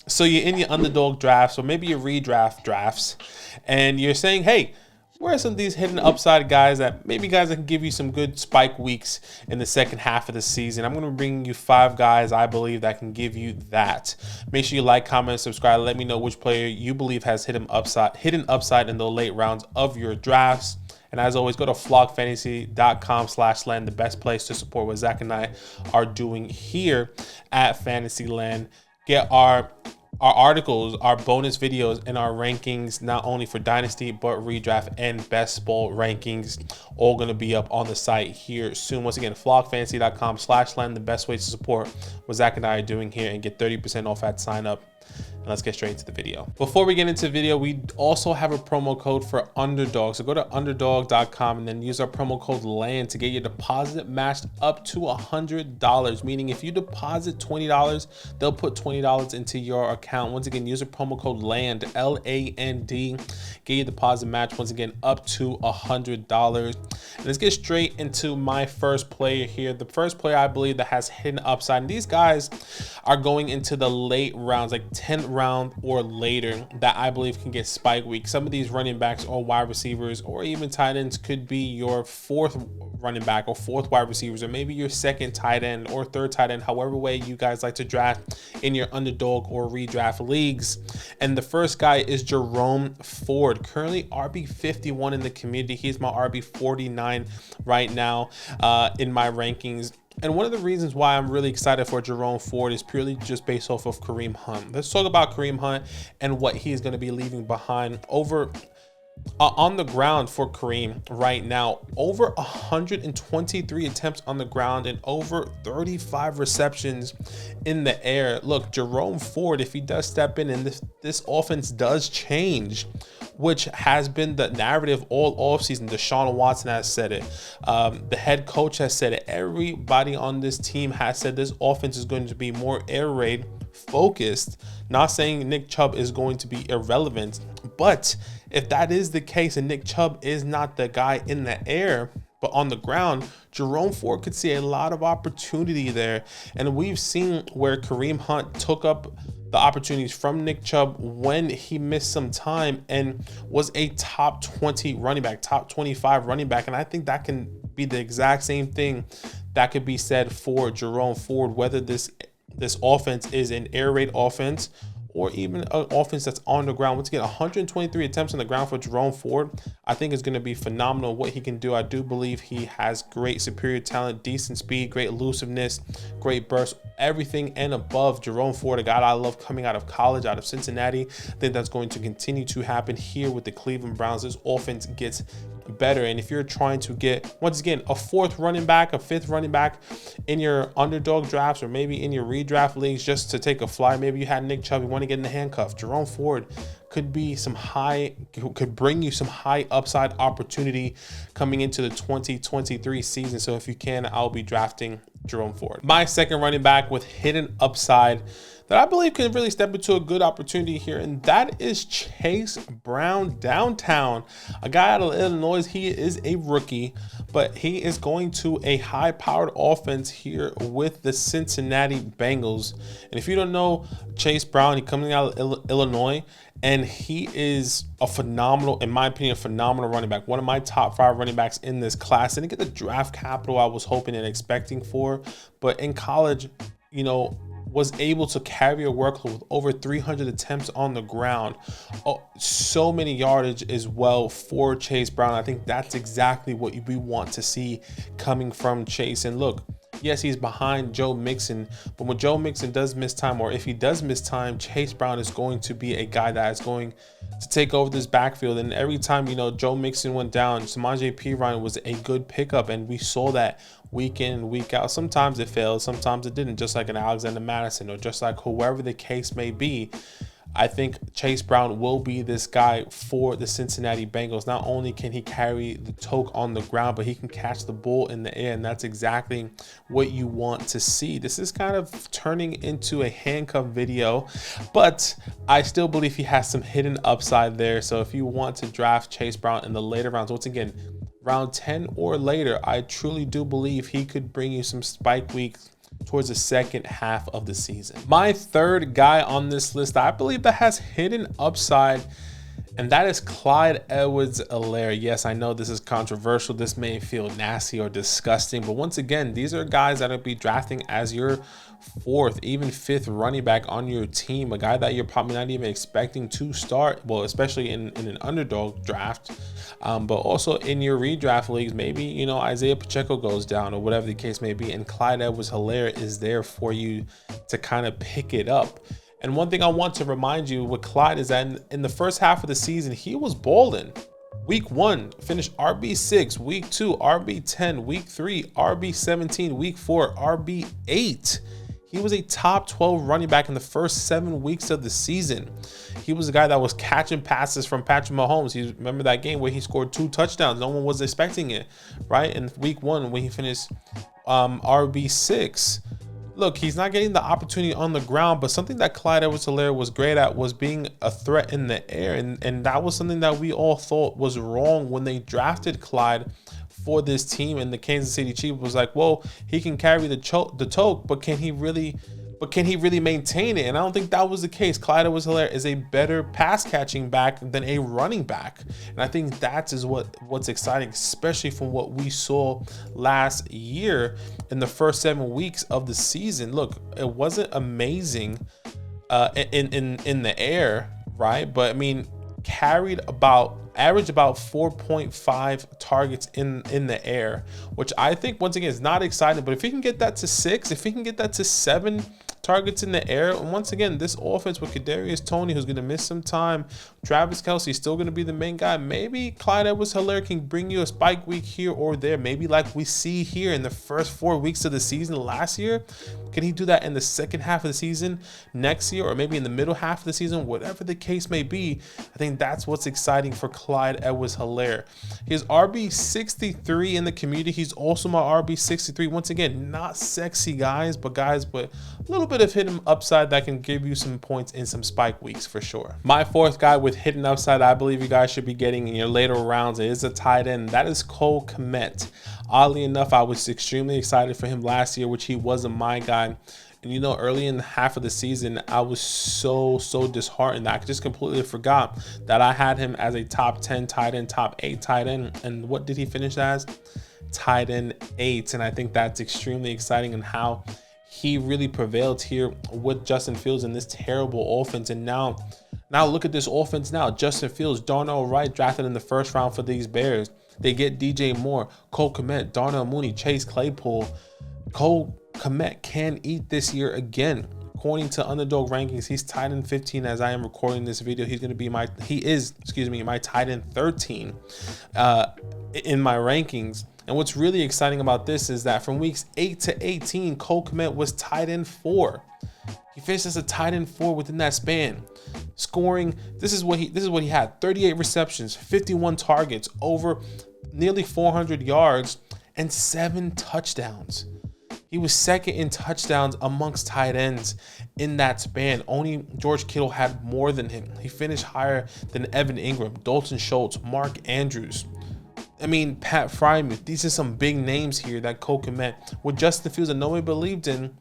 So you're in your underdog drafts or maybe your redraft drafts, and you're saying, hey, where are some of these hidden upside guys that can give you some good spike weeks in the second half of the season? I'm going to bring you 5 guys I believe that can give you that. Make sure you like, comment, subscribe. Let me know which player you believe has hidden upside in the late rounds of your drafts. And as always, go to flockfantasy.com/land, the best place to support what Zach and I are doing here at Fantasyland. Get our articles, our bonus videos, and our rankings, not only for Dynasty, but redraft and best ball rankings, all going to be up on the site here soon. Once again, flockfantasy.com/land, the best way to support what Zach and I are doing here and get 30% off at sign up. And let's get straight into the video. Before we get into the video, we also have a promo code for Underdog. So go to underdog.com and then use our promo code LAND to get your deposit matched up to $100. Meaning if you deposit $20, they'll put $20 into your account. Once again, use a promo code LAND, LAND. Get your deposit match once again up to $100. And let's get straight into my first player here. The first player I believe that has hidden upside. And these guys are going into the late rounds, like 10th round or later, that I believe can get spike week. Some of these running backs or wide receivers or even tight ends could be your 4th running back or 4th wide receivers, or maybe your 2nd tight end or 3rd tight end, however way you guys like to draft in your underdog or redraft leagues. And the first guy is Jerome Ford, currently RB 51 in the community. He's my RB 49 right now in my rankings. And one of the reasons why I'm really excited for Jerome Ford is purely just based off of Kareem Hunt. Let's talk about Kareem Hunt and what he's going to be leaving behind over on the ground for Kareem right now. Over 123 attempts on the ground and over 35 receptions in the air. Look, Jerome Ford, if he does step in and this offense does change, which has been the narrative all offseason. Deshaun Watson has said it. The head coach has said it. Everybody on this team has said this offense is going to be more air raid focused. Not saying Nick Chubb is going to be irrelevant, but if that is the case and Nick Chubb is not the guy in the air, but on the ground, Jerome Ford could see a lot of opportunity there. And we've seen where Kareem Hunt took up the opportunities from Nick Chubb when he missed some time and was a top 20 running back, top 25 running back. And I think that can be the exact same thing that could be said for Jerome Ford, whether this offense is an air raid offense or even an offense that's on the ground. Once again, 123 attempts on the ground for Jerome Ford, I think is going to be phenomenal what he can do. I do believe he has great superior talent, decent speed, great elusiveness, great burst, everything and above. Jerome Ford, a guy I love coming out of college, out of Cincinnati. I think that's going to continue to happen here with the Cleveland Browns. This offense gets better. And if you're trying to get, once again, a 4th running back, a 5th running back in your underdog drafts or maybe in your redraft leagues just to take a flyer, maybe you had Nick Chubb, you want to get in the handcuff, Jerome Ford could bring you some high upside opportunity coming into the 2023 season. So if you can, I'll be drafting Jerome Ford. My second running back with hidden upside that I believe can really step into a good opportunity here, and that is Chase Brown downtown, a guy out of Illinois. He is a rookie, but he is going to a high-powered offense here with the Cincinnati Bengals. And if you don't know Chase Brown, he's coming out of Illinois, and he is a phenomenal, in my opinion, phenomenal running back. One of my top 5 running backs in this class. Didn't get the draft capital I was hoping and expecting for, but in college, was able to carry a workload with over 300 attempts on the ground. Oh, so many yardage as well for Chase Brown. I think that's exactly what we want to see coming from Chase. And look, yes, he's behind Joe Mixon, but when Joe Mixon does miss time, or if he does miss time, Chase Brown is going to be a guy that is going to take over this backfield. And every time, Joe Mixon went down, Samaje Perine was a good pickup, and we saw that week in and week out. Sometimes it failed, sometimes it didn't, just like an Alexander Madison or just like whoever the case may be. I think Chase Brown will be this guy for the Cincinnati Bengals. Not only can he carry the toke on the ground, but he can catch the ball in the air, and that's exactly what you want to see. This is kind of turning into a handcuff video, but I still believe he has some hidden upside there. So if you want to draft Chase Brown in the later rounds, once again, round 10 or later, I truly do believe he could bring you some spike weeks towards the second half of the season. My third guy on this list, I believe that has hidden upside, and that is Clyde Edwards-Helaire. Yes, I know this is controversial. This may feel nasty or disgusting, but once again, these are guys that will be drafting as your fourth, even fifth running back on your team, a guy that you're probably not even expecting to start, well, especially in an underdog draft, but also in your redraft leagues. Maybe, you know, Isaiah Pacheco goes down or whatever the case may be, and Clyde Edwards-Helaire is there for you to kind of pick it up. And one thing I want to remind you with Clyde is that in the first half of the season, he was balling. Week 1, finished RB6. Week 2, RB10. Week 3, RB17. Week 4, RB8. He was a top 12 running back in the first 7 weeks of the season. He was a guy that was catching passes from Patrick Mahomes. You remember that game where he scored 2 touchdowns? No one was expecting it, right? In week 1, when he finished RB6. Look, he's not getting the opportunity on the ground, but something that Clyde Edwards-Helaire was great at was being a threat in the air. And that was something that we all thought was wrong when they drafted Clyde for this team. And the Kansas City Chiefs was like, well, he can carry the tote, but can he really maintain it? And I don't think that was the case. Clyde Edwards-Helaire is a better pass catching back than a running back. And I think that is what's exciting, especially from what we saw last year in the first 7 weeks of the season. Look, it wasn't amazing in the air, right? But I mean, averaged about 4.5 targets in the air, which I think, once again, is not exciting. But if he can get that to 6, if he can get that to 7 targets in the air, and once again, this offense with Kadarius Toney, who's going to miss some time, Travis Kelce still going to be the main guy. Maybe Clyde Edwards-Helaire can bring you a spike week here or there, maybe like we see here in the first 4 weeks of the season last year. Can he do that in the second half of the season next year, or maybe in the middle half of the season? Whatever the case may be, I think that's what's exciting for Clyde Edwards-Helaire. He's RB63 in the community. He's also my RB63. Once again, not sexy guys, but guys with a little bit of hidden upside that can give you some points in some spike weeks for sure. My fourth guy with hidden upside, I believe you guys should be getting in your later rounds, is a tight end. That is Cole Kmet. Oddly enough, I was extremely excited for him last year, which he wasn't my guy. And you know, early in the half of the season, I was so disheartened that I just completely forgot that I had him as a top 10 tight end, top 8 tight end. And what did he finish as? Tight end 8. And I think that's extremely exciting, and how he really prevailed here with Justin Fields in this terrible offense. And now look at this offense now. Justin Fields, Darnell Wright drafted in the first round for these Bears. They get DJ Moore, Cole Kmet, Darnell Mooney, Chase Claypool. Cole Kmet can eat this year again. According to underdog rankings, he's tight end 15 as I am recording this video. He is my tight end 13 in my rankings. And what's really exciting about this is that from weeks 8 to 18, Cole Kmet was tight end 4. He finished as a tight end 4 within that span. Scoring, this is what he had: 38 receptions, 51 targets, over nearly 400 yards, and 7 touchdowns. He was second in touchdowns amongst tight ends in that span. Only George Kittle had more than him. He finished higher than Evan Ingram, Dalton Schultz, Mark Andrews. I mean, Pat Frymuth. These are some big names here that Cole Kmet, with Justin Fields that nobody believed in,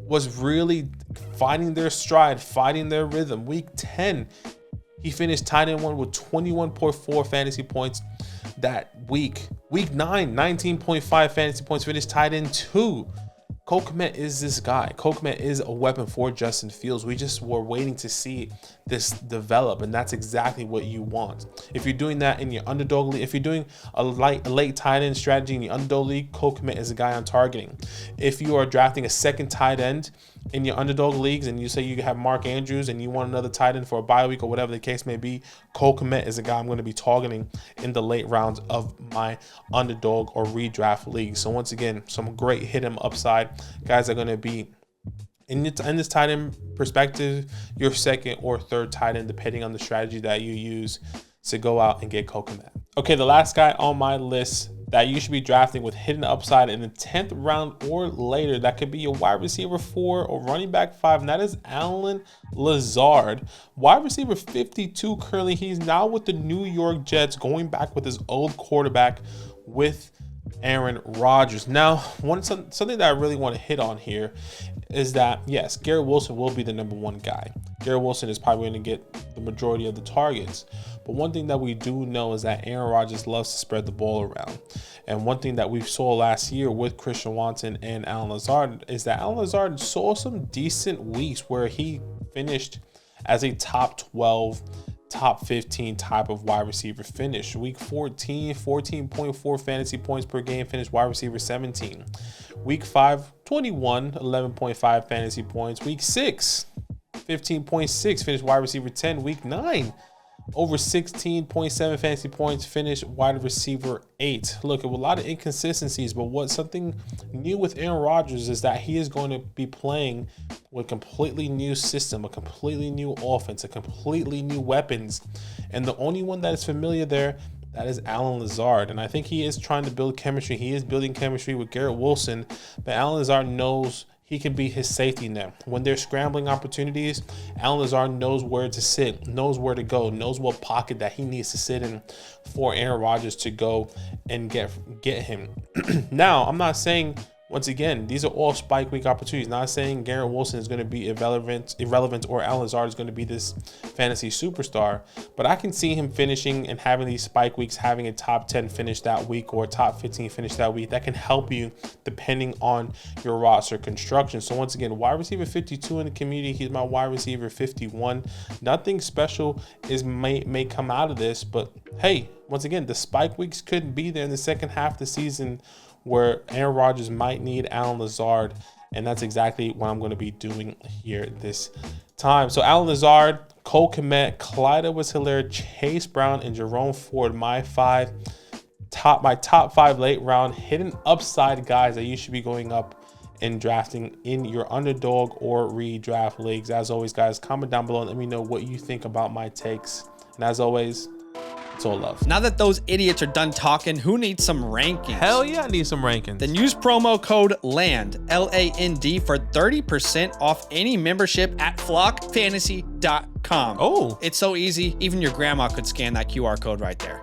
was really finding their stride, finding their rhythm. Week 10, he finished tight end 1 with 21.4 fantasy points that week. Week 9, 19.5 fantasy points, finished tight end 2. Cole Kmet is this guy. Cole Kmet is a weapon for Justin Fields. We just were waiting to see this develop, and that's exactly what you want. If you're doing that in your underdog league, if you're doing a late tight end strategy in your underdog league, Cole Kmet is a guy I'm targeting. If you are drafting a second tight end in your underdog leagues, and you say you have Mark Andrews and you want another tight end for a bye week or whatever the case may be, Cole Kmet is a guy I'm going to be targeting in the late rounds of my underdog or redraft league. So once again, some great hit him upside. Guys are going to be in this tight end perspective, your second or third tight end, depending on the strategy that you use to go out and get Cole Kmet. Okay, the last guy on my list that you should be drafting with hidden upside in the 10th round or later, that could be your wide receiver 4 or running back 5, and that is Allen Lazard. Wide receiver 52 currently. He's now with the New York Jets, going back with his old quarterback with Aaron Rodgers. Now, something that I really want to hit on here is that, yes, Garrett Wilson will be the #1 guy. Garrett Wilson is probably going to get the majority of the targets. But one thing that we do know is that Aaron Rodgers loves to spread the ball around. And one thing that we saw last year with Christian Watson and Allen Lazard is that Allen Lazard saw some decent weeks where he finished as a top 12, top 15 type of wide receiver finish. Week 14, 14.4 fantasy points per game, finished wide receiver 17. Week 5, 21, 11.5 fantasy points. Week 6, 15.6, finished wide receiver 10. Week 9, over 16.7 fantasy points, finished wide receiver 8. Look, a lot of inconsistencies, but what's something new with Aaron Rodgers is that he is going to be playing with a completely new system, a completely new offense, a completely new weapons. And the only one that is familiar there, that is Allen Lazard. And I think he is trying to build chemistry. He is building chemistry with Garrett Wilson, but Allen Lazard knows he can be his safety net. When there's scrambling opportunities, Allen Lazard knows where to sit, knows where to go, knows what pocket that he needs to sit in for Aaron Rodgers to go and get him. Now, I'm not saying, once again, these are all spike week opportunities. Not saying Garrett Wilson is going to be irrelevant or Allen Lazard is going to be this fantasy superstar, but I can see him finishing and having these spike weeks, having a top 10 finish that week or a top 15 finish that week. That can help you depending on your roster construction. So once again, wide receiver 52 in the community. He's my wide receiver 51. Nothing special may come out of this, but hey, once again, the spike weeks could be there in the second half of the season where Aaron Rodgers might need Allen Lazard, and that's exactly what I'm going to be doing here this time. So Allen Lazard, Cole Kmet, Clyde Edwards-Helaire, Chase Brown, and Jerome Ford, my top 5 late round hidden upside guys that you should be going up and drafting in your underdog or redraft leagues. As always, guys, comment down below and let me know what you think about my takes. And as always, it's all love. Now that those idiots are done talking, who needs some rankings? Hell yeah, I need some rankings. Then use promo code LAND, LAND, for 30% off any membership at flockfantasy.com. Oh. It's so easy, even your grandma could scan that QR code right there.